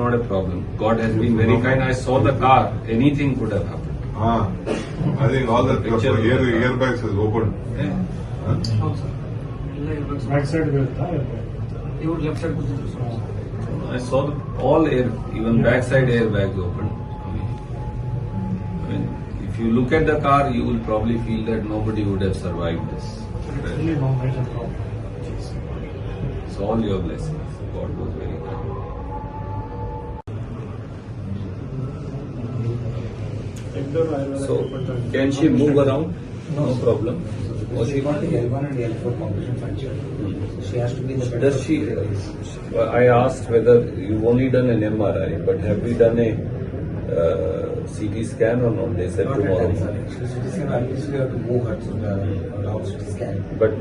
not a problem. God has been very kind. I saw the car. Anything could have happened. I think all the Picture of the car. airbags is opened. ಹೌದು sir ಎಲ್ಲ ಇರ್ಬೇಕು sir. Back side ಬೀಳುತ್ತಾ ಇವ್ರು left side ಕೂತಿದ್ರು sir. I saw all air, even backside airbags open. I mean, if you look at the car, you will probably feel that nobody would have survived this. really no major problem. It's all your blessings. God was very kind. So, can she move around? No problem. So she got the L1 and L4 compression fracture. She has to be in the bed. Does she? I asked whether you've only done an MRI, but have we done a CT scan or not? They said Not at tomorrow. that time, sir. CT scan, at least we have to move her to the down CT scan. But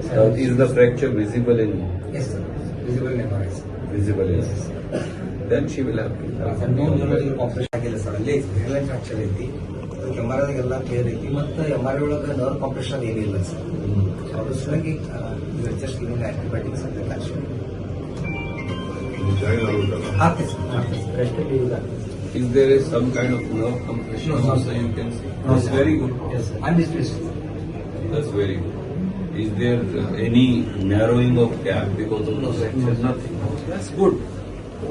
is the fracture visible in? Yes, sir. Visible in MRI, sir. Visible in. Then she will have to. No neurological compression ಆಗಿಲ್ಲ sir. ಅಲ್ಲಿ ಹೆರ್ಲೈನ್ fracture ಐತಿ. ಅದಕ್ಕೆ MRI ಎಲ್ಲ clear ಐತಿ. ಮತ್ತೆ MRI ಒಳಗೆ nerve compression ಏನಿಲ್ಲ sir. ಅದ್ರ ಸಲುವಾಗಿ ಜಸ್ಟ್ ಗಿವಿಂಗ್ ಆಂಟಿಬಯೋಟಿಕ್ಸ್ ಅಂತ ಆಕ್ಷನ್ ಜಾಯಿನ್ ಆಗುತ್ತಲ್ಲ. ಆಗ್ತದೆ ಸರ್. ಆಗ್ತದೆ ಸರ್. ರೆಸ್ಟ್ ಯೂಸ್ ಆಗ್ತದೆ sir. Is there is some kind of nerve compression No, also sir. you can see? No, That's sir. very good. Yes, sir. Undisplaced. That's very good. Is there any narrowing of gap because of the fracture? Nothing. That's good.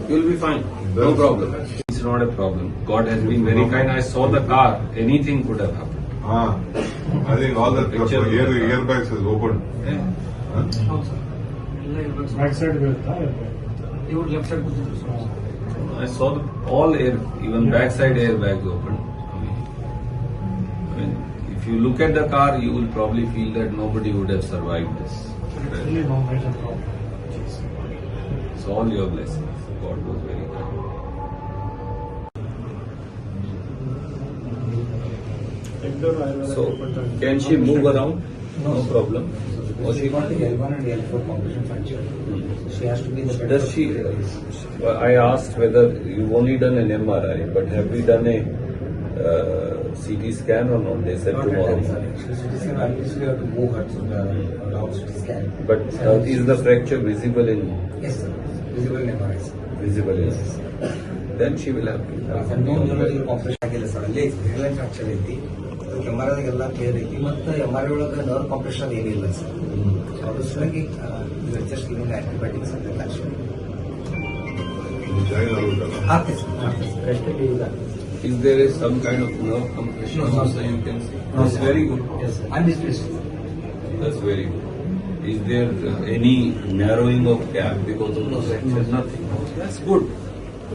You'll be fine. No That's- problem. It's not a problem. God has been very kind. I saw the car. Anything could have happened. I think all the Picture of the car. airbags is opened. ಹೌದು sir ಎಲ್ಲ ಇರ್ಬೇಕು sir. Back side ಬೀಳುತ್ತಾ ಇವ್ರು left side ಕೂತಿದ್ರು sir. I saw all air, even backside airbags open. I mean, if you look at the car, you will probably feel that nobody would have survived this. really no major problem. It's all your blessings. God was very kind. So, can she move around? No problem. So she got the L1 and L4 compression fracture. She has to be in the bed. Does she? I asked whether you've only done an MRI, but have we done a CT scan or not? They said Not at tomorrow. that time, sir. CT scan, at least we have to move her to the down CT scan. But is the fracture visible in? Yes, sir. Visible in MRI, sir. Visible in. Then she will have to. No neurological compression ಆಗಿಲ್ಲ sir. ಅಲ್ಲಿ ಹೆರ್ಲೈನ್ fracture ಐತಿ. ಅದಕ್ಕೆ MRI ಎಲ್ಲ clear ಐತಿ. ಮತ್ತೆ MRI ಒಳಗೆ nerve compression ಏನಿಲ್ಲ sir. ಅದ್ರ ಸಲುವಾಗಿ ಜಸ್ಟ್ ಗಿವಿಂಗ್ ಆಂಟಿಬಯೋಟಿಕ್ಸ್ ಅಂತ ಆಕ್ಷನ್ ಜಾಯಿನ್ ಆಗುತ್ತಲ್ಲ. ಆಗ್ತದೆ ಸರ್. ಆಗ್ತದೆ ಸರ್. ರೆಸ್ಟ್ ಯೂಸ್ ಆಗ್ತದೆ sir. Is there is some kind of nerve compression No, also sir. you can see? No, That's sir. very good. Yes, sir. Undisplaced. That's very good. Is there any narrowing of gap because of the fracture? Nothing. That's good.